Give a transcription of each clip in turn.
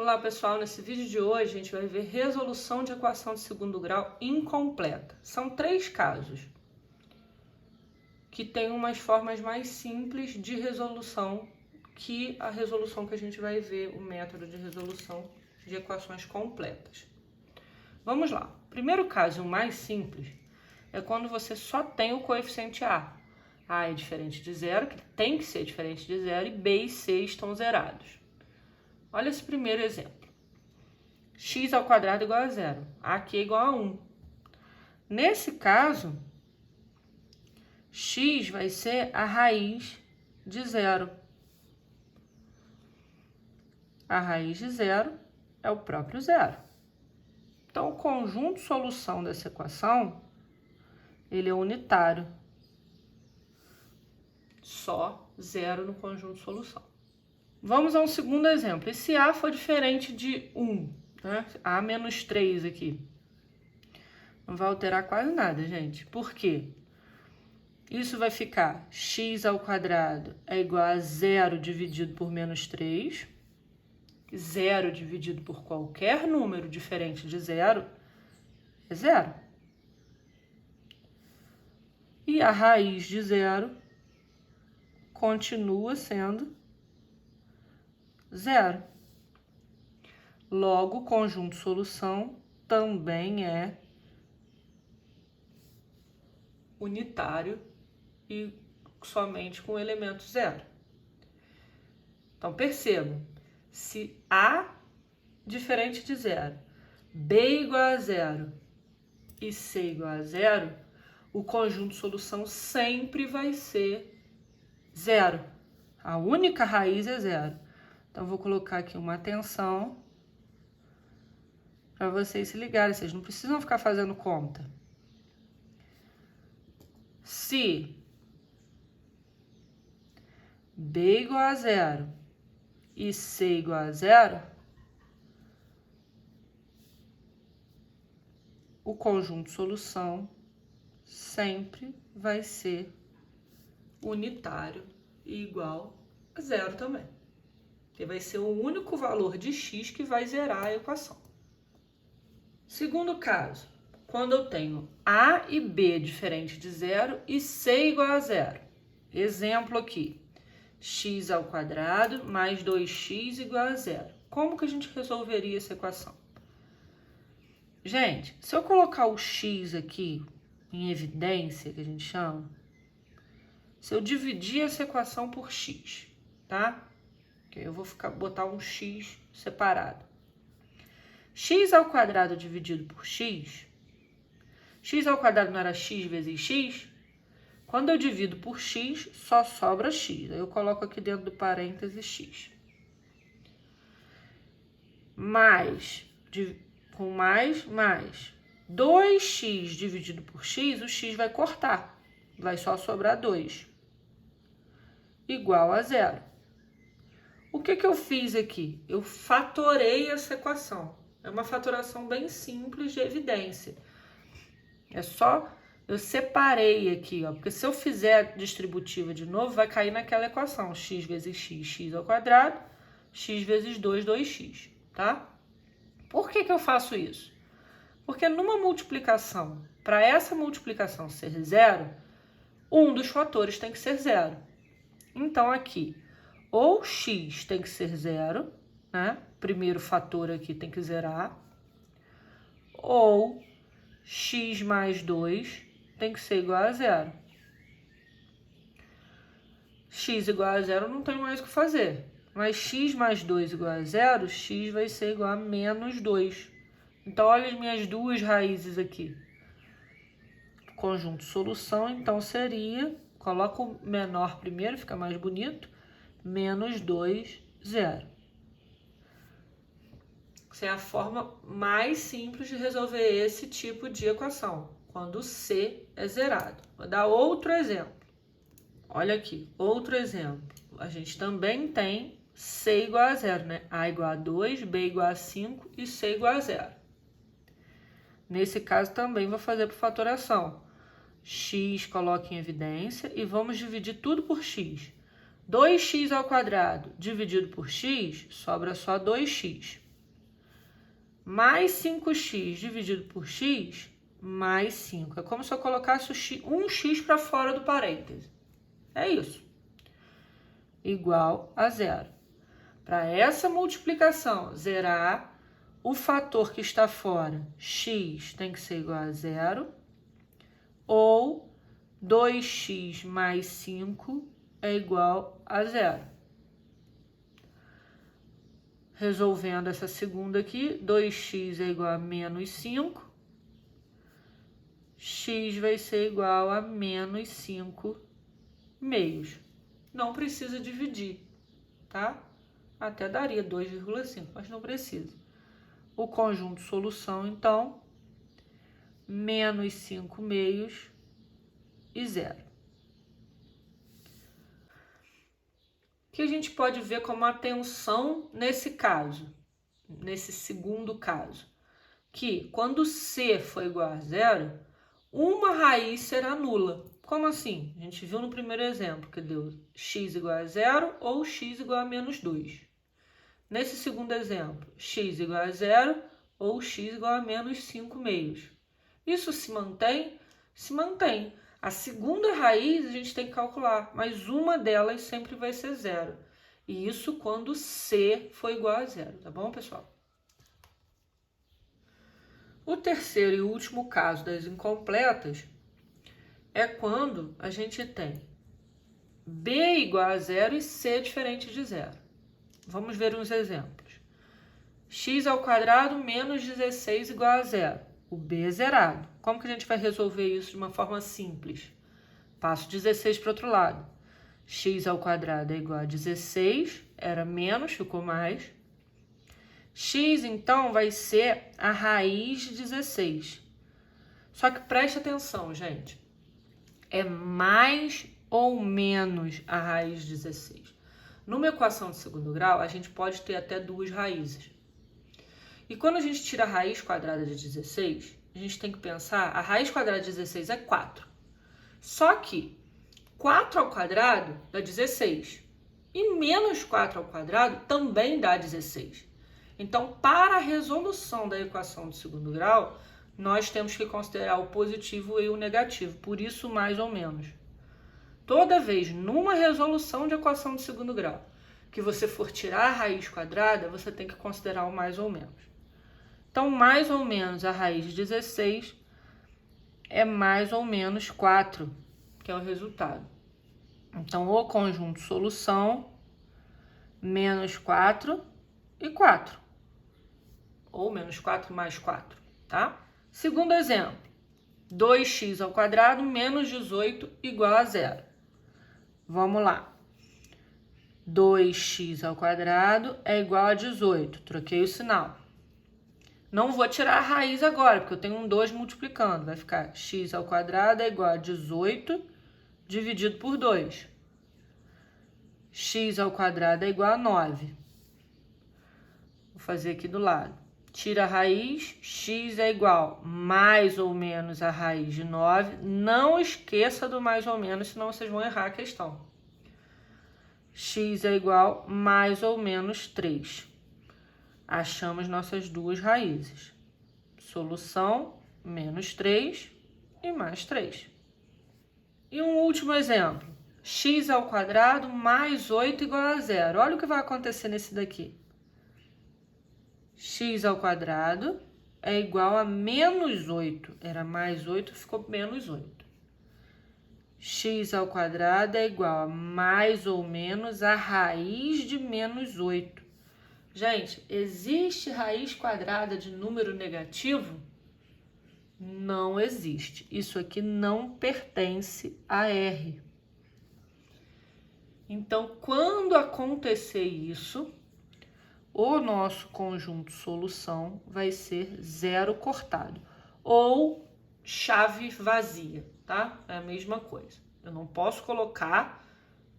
Olá pessoal, nesse vídeo de hoje a gente vai ver resolução de equação de segundo grau incompleta. São 3 casos que têm umas formas mais simples de resolução que a resolução que a gente vai ver, o método de resolução de equações completas. Vamos lá. O primeiro caso, o mais simples, é quando você só tem o coeficiente A. A é diferente de zero, que tem que ser diferente de zero, e B e C estão zerados. Olha esse primeiro exemplo. X ao quadrado igual a zero. Aqui é igual a 1. Nesse caso, x vai ser a raiz de zero. A raiz de zero é o próprio zero. Então, o conjunto solução dessa equação, ele é unitário. Só zero no conjunto solução. Vamos a um segundo exemplo. E se A for diferente de 1, né? A menos 3 aqui. Não vai alterar quase nada, gente. Por quê? Isso vai ficar x ao quadrado é igual a 0 dividido por menos 3. 0 dividido por qualquer número diferente de 0 é 0. E a raiz de 0 continua sendo 0. Logo, o conjunto solução também é unitário e somente com o elemento 0. Então, percebam, se A diferente de 0, B igual a 0 e C igual a 0, o conjunto solução sempre vai ser 0. A única raiz é 0. Então, vou colocar aqui uma atenção para vocês se ligarem. Vocês não precisam ficar fazendo conta. Se B igual a 0 e C igual a 0, o conjunto solução sempre vai ser unitário e igual a 0 também. Que vai ser o único valor de x que vai zerar a equação. Segundo caso, quando eu tenho A e B diferente de 0 e C igual a 0. Exemplo aqui, x ao quadrado mais 2x igual a 0. Como que a gente resolveria essa equação? Gente, se eu colocar o x aqui em evidência, que a gente chama, se eu dividir essa equação por x, tá? Eu vou botar um x separado. X ao quadrado dividido por x. X ao quadrado não era x vezes x? Quando eu divido por x, só sobra x. Aí eu coloco aqui dentro do parêntese x. Com mais. 2x dividido por x, o x vai cortar. Vai só sobrar 2. Igual a 0. O que eu fiz aqui? Eu fatorei essa equação. É uma fatoração bem simples de evidência. É só eu separei aqui, ó, porque se eu fizer a distributiva de novo, vai cair naquela equação, x vezes x, x ao quadrado, x vezes 2, 2x, tá? Por que eu faço isso? Porque numa multiplicação, para essa multiplicação ser 0, um dos fatores tem que ser 0. Então, aqui, ou x tem que ser 0, né? Primeiro fator aqui tem que zerar, ou x mais 2 tem que ser igual a 0. X igual a 0 não tem mais o que fazer, mas x mais 2 igual a 0, x vai ser igual a menos 2. Então, olha as minhas duas raízes aqui. Conjunto solução, então, seria, coloca o menor primeiro, fica mais bonito, menos 2, 0. Essa é a forma mais simples de resolver esse tipo de equação, quando C é zerado. Vou dar outro exemplo. Olha aqui, outro exemplo. A gente também tem C igual a 0, né? A igual a 2, B igual a 5 e C igual a 0. Nesse caso também vou fazer por fatoração. X coloca em evidência e vamos dividir tudo por x. 2x ao quadrado dividido por x, sobra só 2x. mais 5x dividido por x mais 5. É como se eu colocasse um x para fora do parêntese. É isso. Igual a zero. Para essa multiplicação zerar, o fator que está fora, x, tem que ser igual a zero, ou 2x mais 5 é igual a zero. Resolvendo essa segunda aqui, 2x é igual a menos 5, x vai ser igual a menos 5 meios. Não precisa dividir, tá? Até daria 2,5, mas não precisa. O conjunto solução, então, menos 5 meios e 0. Que a gente pode ver como atenção nesse caso, nesse segundo caso, que quando C for igual a 0, uma raiz será nula. Como assim? A gente viu no primeiro exemplo que deu x igual a 0 ou x igual a menos 2. Nesse segundo exemplo, x igual a 0 ou x igual a menos 5 meios. Isso se mantém? Se mantém. A segunda raiz a gente tem que calcular, mas uma delas sempre vai ser 0. E isso quando C for igual a 0, tá bom, pessoal? O terceiro e último caso das incompletas é quando a gente tem B igual a 0 e C diferente de 0. Vamos ver uns exemplos. X ao quadrado menos 16 igual a 0. O B é zerado. Como que a gente vai resolver isso de uma forma simples? Passo 16 para o outro lado. X ao quadrado é igual a 16, era menos, ficou mais. X, então, vai ser a raiz de 16. Só que preste atenção, gente. É mais ou menos a raiz de 16. Numa equação de segundo grau, a gente pode ter até duas raízes. E quando a gente tira a raiz quadrada de 16, a gente tem que pensar, a raiz quadrada de 16 é 4. Só que 4 ao quadrado dá 16. E menos 4 ao quadrado também dá 16. Então, para a resolução da equação de segundo grau, nós temos que considerar o positivo e o negativo, por isso mais ou menos. Toda vez numa resolução de equação de segundo grau que você for tirar a raiz quadrada, você tem que considerar o mais ou menos. Então, mais ou menos a raiz de 16 é mais ou menos 4, que é o resultado. Então, o conjunto solução, menos 4 e 4. Ou menos 4 mais 4, tá? Segundo exemplo, 2x ao quadrado menos 18 igual a 0. Vamos lá. 2x ao quadrado é igual a 18. Troquei o sinal. Não vou tirar a raiz agora, porque eu tenho um 2 multiplicando. Vai ficar x ao quadrado é igual a 18 dividido por 2. X ao quadrado é igual a 9. Vou fazer aqui do lado. Tira a raiz, x é igual mais ou menos a raiz de 9. Não esqueça do mais ou menos, senão vocês vão errar a questão. X é igual mais ou menos 3. Achamos nossas duas raízes. Solução, menos 3 e mais 3. E um último exemplo. X ao quadrado mais 8 igual a 0. Olha o que vai acontecer nesse daqui. X ao quadrado é igual a menos 8. Era mais 8, ficou menos 8. X ao quadrado é igual a mais ou menos a raiz de menos 8. Gente, existe raiz quadrada de número negativo? Não existe. Isso aqui não pertence a R. Então, quando acontecer isso, o nosso conjunto solução vai ser zero cortado ou chave vazia, tá? É a mesma coisa. Eu não posso colocar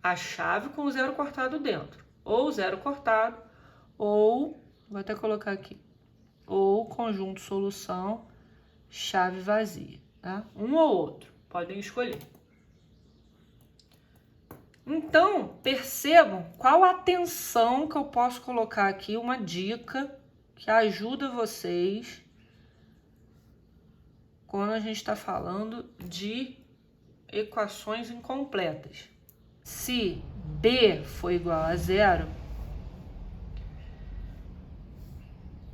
a chave com o zero cortado dentro. Ou zero cortado, ou, vou até colocar aqui, ou conjunto solução, chave vazia, tá? Um ou outro, podem escolher. Então, percebam qual a atenção que eu posso colocar aqui, uma dica que ajuda vocês quando a gente está falando de equações incompletas. Se B for igual a 0,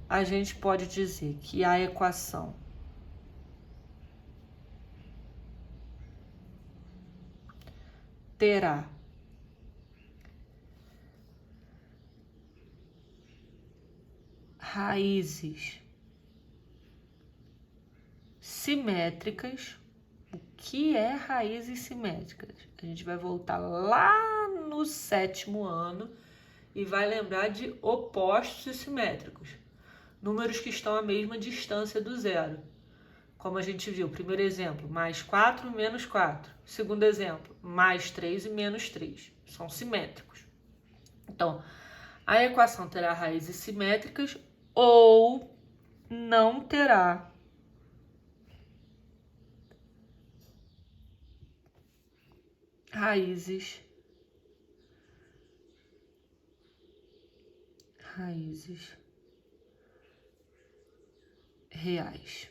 a gente pode dizer que a equação terá raízes simétricas. O que é raízes simétricas? A gente vai voltar lá no 7º ano e vai lembrar de opostos simétricos. Números que estão à mesma distância do zero. Como a gente viu, primeiro exemplo, mais 4 menos 4. Segundo exemplo, mais 3 e menos 3. São simétricos. Então, a equação terá raízes simétricas ou não terá raízes reais,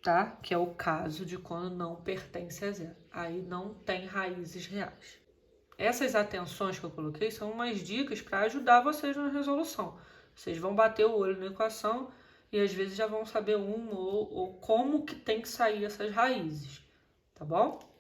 tá? Que é o caso de quando não pertence a zero. Aí não tem raízes reais. Essas atenções que eu coloquei são umas dicas para ajudar vocês na resolução. Vocês vão bater o olho na equação e às vezes já vão saber ou como que tem que sair essas raízes, tá bom?